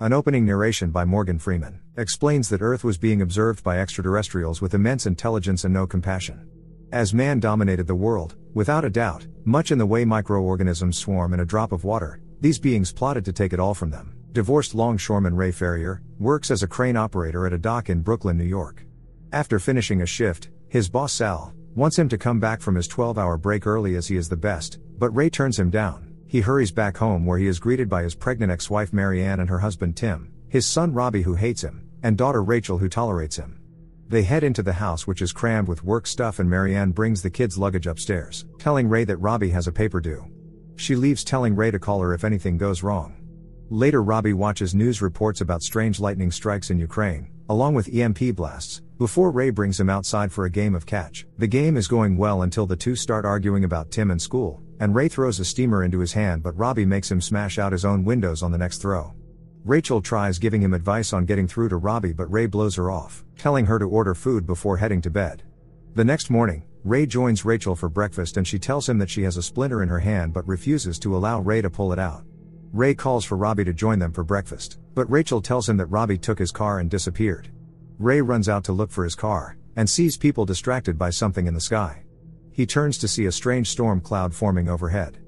An opening narration by Morgan Freeman explains that Earth was being observed by extraterrestrials with immense intelligence and no compassion. As man dominated the world, without a doubt, much in the way microorganisms swarm in a drop of water, these beings plotted to take it all from them. Divorced longshoreman Ray Ferrier works as a crane operator at a dock in Brooklyn, New York. After finishing a shift, his boss Sal wants him to come back from his 12-hour break early as he is the best, but Ray turns him down. He hurries back home where he is greeted by his pregnant ex-wife Marianne and her husband Tim, his son Robbie who hates him, and daughter Rachel who tolerates him. They head into the house which is crammed with work stuff and Marianne brings the kids' luggage upstairs, telling Ray that Robbie has a paper due. She leaves telling Ray to call her if anything goes wrong. Later Robbie watches news reports about strange lightning strikes in Ukraine, along with EMP blasts, before Ray brings him outside for a game of catch. The game is going well until the two start arguing about Tim and school, and Ray throws a steamer into his hand but Robbie makes him smash out his own windows on the next throw. Rachel tries giving him advice on getting through to Robbie but Ray blows her off, telling her to order food before heading to bed. The next morning, Ray joins Rachel for breakfast and she tells him that she has a splinter in her hand but refuses to allow Ray to pull it out. Ray calls for Robbie to join them for breakfast, but Rachel tells him that Robbie took his car and disappeared. Ray runs out to look for his car, and sees people distracted by something in the sky. He turns to see a strange storm cloud forming overhead.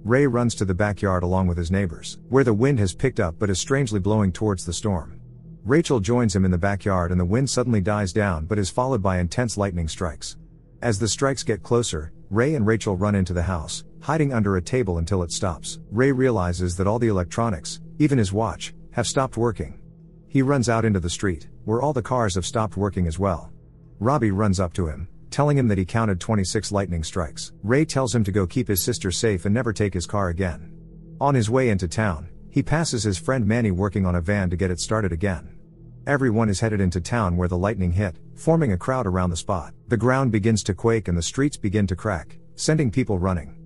Ray runs to the backyard along with his neighbors, where the wind has picked up but is strangely blowing towards the storm. Rachel joins him in the backyard and the wind suddenly dies down but is followed by intense lightning strikes. As the strikes get closer, Ray and Rachel run into the house, hiding under a table until it stops. Ray realizes that all the electronics, even his watch, have stopped working. He runs out into the street, where all the cars have stopped working as well. Robbie runs up to him, telling him that he counted 26 lightning strikes. Ray tells him to go keep his sister safe and never take his car again. On his way into town, he passes his friend Manny working on a van to get it started again. Everyone is headed into town where the lightning hit, forming a crowd around the spot. The ground begins to quake and the streets begin to crack, sending people running.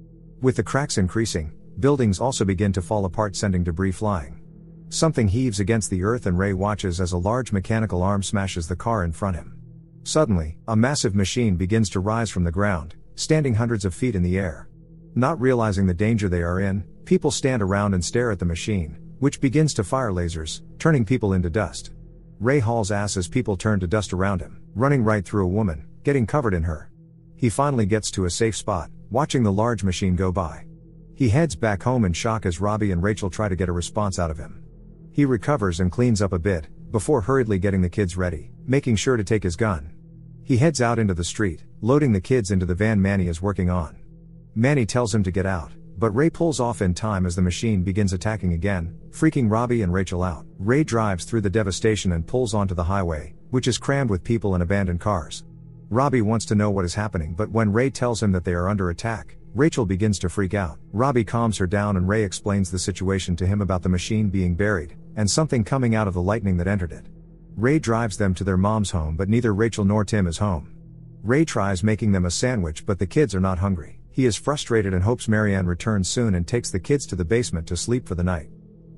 With the cracks increasing, buildings also begin to fall apart, sending debris flying. Something heaves against the earth and Ray watches as a large mechanical arm smashes the car in front of him. Suddenly, a massive machine begins to rise from the ground, standing hundreds of feet in the air. Not realizing the danger they are in, people stand around and stare at the machine, which begins to fire lasers, turning people into dust. Ray hauls ass as people turn to dust around him, running right through a woman, getting covered in her. He finally gets to a safe spot, watching the large machine go by. He heads back home in shock as Robbie and Rachel try to get a response out of him. He recovers and cleans up a bit, before hurriedly getting the kids ready, making sure to take his gun. He heads out into the street, loading the kids into the van Manny is working on. Manny tells him to get out, but Ray pulls off in time as the machine begins attacking again, freaking Robbie and Rachel out. Ray drives through the devastation and pulls onto the highway, which is crammed with people and abandoned cars. Robbie wants to know what is happening, but when Ray tells him that they are under attack, Rachel begins to freak out. Robbie calms her down and Ray explains the situation to him about the machine being buried, and something coming out of the lightning that entered it. Ray drives them to their mom's home but neither Rachel nor Tim is home. Ray tries making them a sandwich but the kids are not hungry. He is frustrated and hopes Marianne returns soon and takes the kids to the basement to sleep for the night.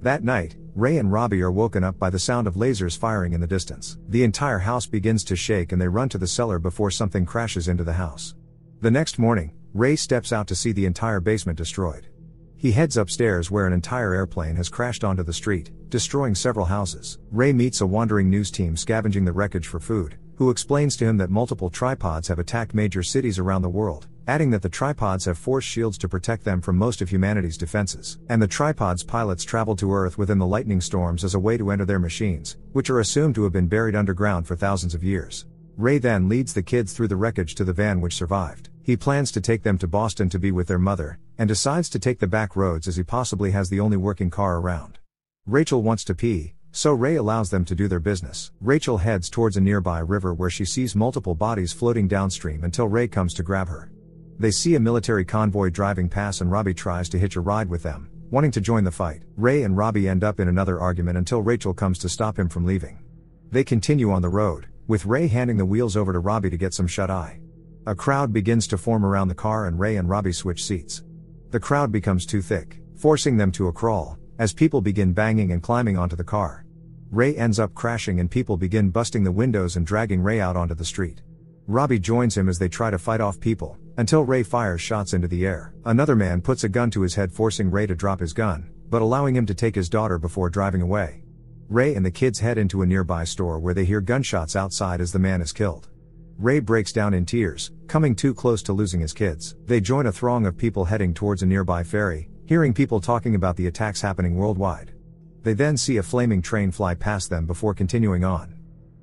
That night, Ray and Robbie are woken up by the sound of lasers firing in the distance. The entire house begins to shake and they run to the cellar before something crashes into the house. The next morning, Ray steps out to see the entire basement destroyed. He heads upstairs where an entire airplane has crashed onto the street, destroying several houses. Ray meets a wandering news team scavenging the wreckage for food, who explains to him that multiple tripods have attacked major cities around the world, adding that the tripods have force shields to protect them from most of humanity's defenses, and the tripods' pilots traveled to Earth within the lightning storms as a way to enter their machines, which are assumed to have been buried underground for thousands of years. Ray then leads the kids through the wreckage to the van which survived. He plans to take them to Boston to be with their mother, and decides to take the back roads as he possibly has the only working car around. Rachel wants to pee, so Ray allows them to do their business. Rachel heads towards a nearby river where she sees multiple bodies floating downstream until Ray comes to grab her. They see a military convoy driving past and Robbie tries to hitch a ride with them, wanting to join the fight. Ray and Robbie end up in another argument until Rachel comes to stop him from leaving. They continue on the road, with Ray handing the wheels over to Robbie to get some shut-eye. A crowd begins to form around the car and Ray and Robbie switch seats. The crowd becomes too thick, forcing them to a crawl, as people begin banging and climbing onto the car. Ray ends up crashing and people begin busting the windows and dragging Ray out onto the street. Robbie joins him as they try to fight off people, until Ray fires shots into the air. Another man puts a gun to his head forcing Ray to drop his gun, but allowing him to take his daughter before driving away. Ray and the kids head into a nearby store where they hear gunshots outside as the man is killed. Ray breaks down in tears, coming too close to losing his kids. They join a throng of people heading towards a nearby ferry, hearing people talking about the attacks happening worldwide. They then see a flaming train fly past them before continuing on.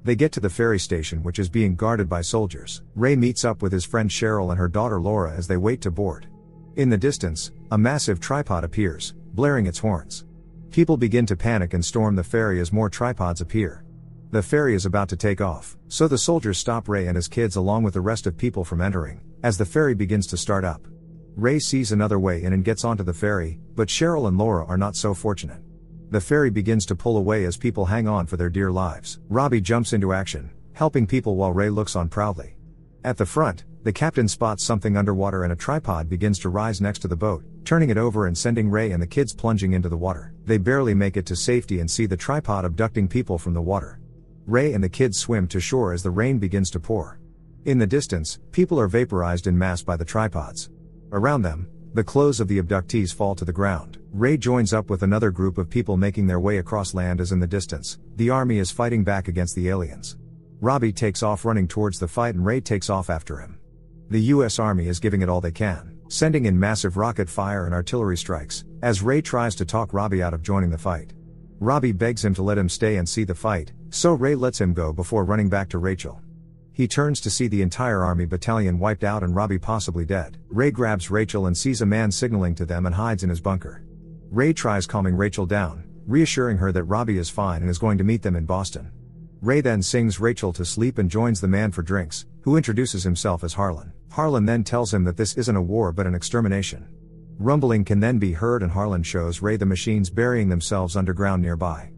They get to the ferry station, which is being guarded by soldiers. Ray meets up with his friend Cheryl and her daughter Laura as they wait to board. In the distance, a massive tripod appears, blaring its horns. People begin to panic and storm the ferry as more tripods appear. The ferry is about to take off, so the soldiers stop Ray and his kids along with the rest of people from entering, as the ferry begins to start up. Ray sees another way in and gets onto the ferry, but Cheryl and Laura are not so fortunate. The ferry begins to pull away as people hang on for their dear lives. Robbie jumps into action, helping people while Ray looks on proudly. At the front, the captain spots something underwater and a tripod begins to rise next to the boat, turning it over and sending Ray and the kids plunging into the water. They barely make it to safety and see the tripod abducting people from the water. Ray and the kids swim to shore as the rain begins to pour. In the distance, people are vaporized en masse by the tripods. Around them, the clothes of the abductees fall to the ground. Ray joins up with another group of people making their way across land as in the distance, the army is fighting back against the aliens. Robbie takes off running towards the fight and Ray takes off after him. The US Army is giving it all they can, sending in massive rocket fire and artillery strikes, as Ray tries to talk Robbie out of joining the fight. Robbie begs him to let him stay and see the fight, so Ray lets him go before running back to Rachel. He turns to see the entire army battalion wiped out and Robbie possibly dead. Ray grabs Rachel and sees a man signaling to them and hides in his bunker. Ray tries calming Rachel down, reassuring her that Robbie is fine and is going to meet them in Boston. Ray then sings Rachel to sleep and joins the man for drinks, who introduces himself as Harlan. Harlan then tells him that this isn't a war but an extermination. Rumbling can then be heard and Harlan shows Ray the machines burying themselves underground nearby.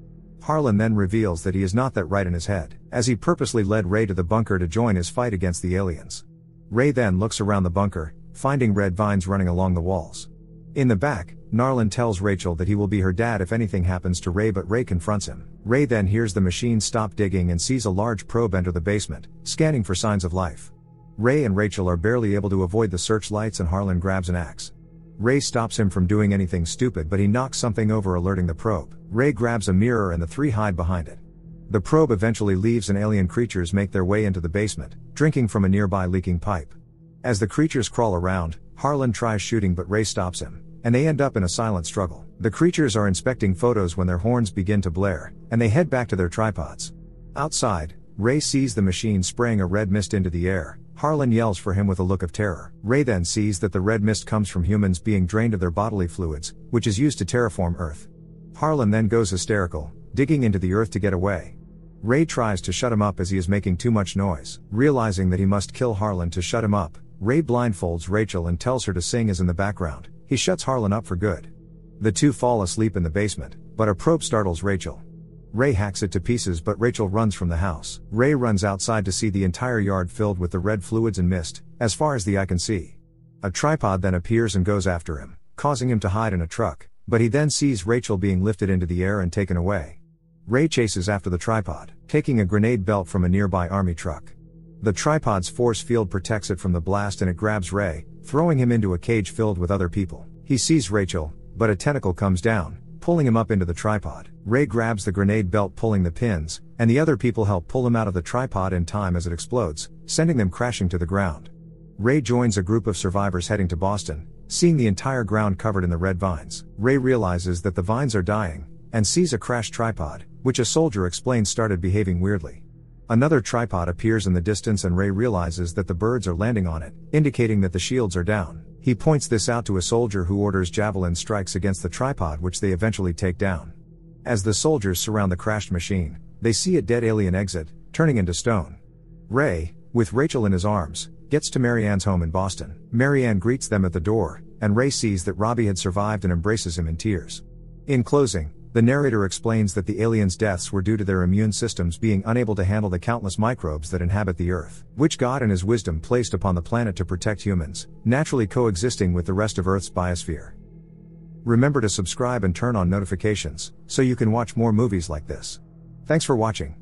Harlan then reveals that he is not that right in his head, as he purposely led Ray to the bunker to join his fight against the aliens. Ray then looks around the bunker, finding red vines running along the walls. In the back, Narlan tells Rachel that he will be her dad if anything happens to Ray, but Ray confronts him. Ray then hears the machine stop digging and sees a large probe enter the basement, scanning for signs of life. Ray and Rachel are barely able to avoid the searchlights and Harlan grabs an axe. Ray stops him from doing anything stupid, but he knocks something over, alerting the probe. Ray grabs a mirror and the three hide behind it. The probe eventually leaves and alien creatures make their way into the basement, drinking from a nearby leaking pipe. As the creatures crawl around, Harlan tries shooting but Ray stops him, and they end up in a silent struggle. The creatures are inspecting photos when their horns begin to blare, and they head back to their tripods. Outside, Ray sees the machine spraying a red mist into the air. Harlan yells for him with a look of terror. Ray then sees that the red mist comes from humans being drained of their bodily fluids, which is used to terraform Earth. Harlan then goes hysterical, digging into the earth to get away. Ray tries to shut him up as he is making too much noise. Realizing that he must kill Harlan to shut him up, Ray blindfolds Rachel and tells her to sing as in the background, he shuts Harlan up for good. The two fall asleep in the basement, but a probe startles Rachel. Ray hacks it to pieces but Rachel runs from the house. Ray runs outside to see the entire yard filled with the red fluids and mist, as far as the eye can see. A tripod then appears and goes after him, causing him to hide in a truck, but he then sees Rachel being lifted into the air and taken away. Ray chases after the tripod, taking a grenade belt from a nearby army truck. The tripod's force field protects it from the blast and it grabs Ray, throwing him into a cage filled with other people. He sees Rachel, but a tentacle comes down, pulling him up into the tripod. Ray grabs the grenade belt pulling the pins, and the other people help pull him out of the tripod in time as it explodes, sending them crashing to the ground. Ray joins a group of survivors heading to Boston, seeing the entire ground covered in the red vines. Ray realizes that the vines are dying, and sees a crashed tripod, which a soldier explains started behaving weirdly. Another tripod appears in the distance and Ray realizes that the birds are landing on it, indicating that the shields are down. He points this out to a soldier who orders javelin strikes against the tripod, which they eventually take down. As the soldiers surround the crashed machine, they see a dead alien exit, turning into stone. Ray, with Rachel in his arms, gets to Marianne's home in Boston. Marianne greets them at the door, and Ray sees that Robbie had survived and embraces him in tears. In closing, the narrator explains that the aliens' deaths were due to their immune systems being unable to handle the countless microbes that inhabit the Earth, which God in His wisdom placed upon the planet to protect humans, naturally coexisting with the rest of Earth's biosphere. Remember to subscribe and turn on notifications, so you can watch more movies like this. Thanks for watching.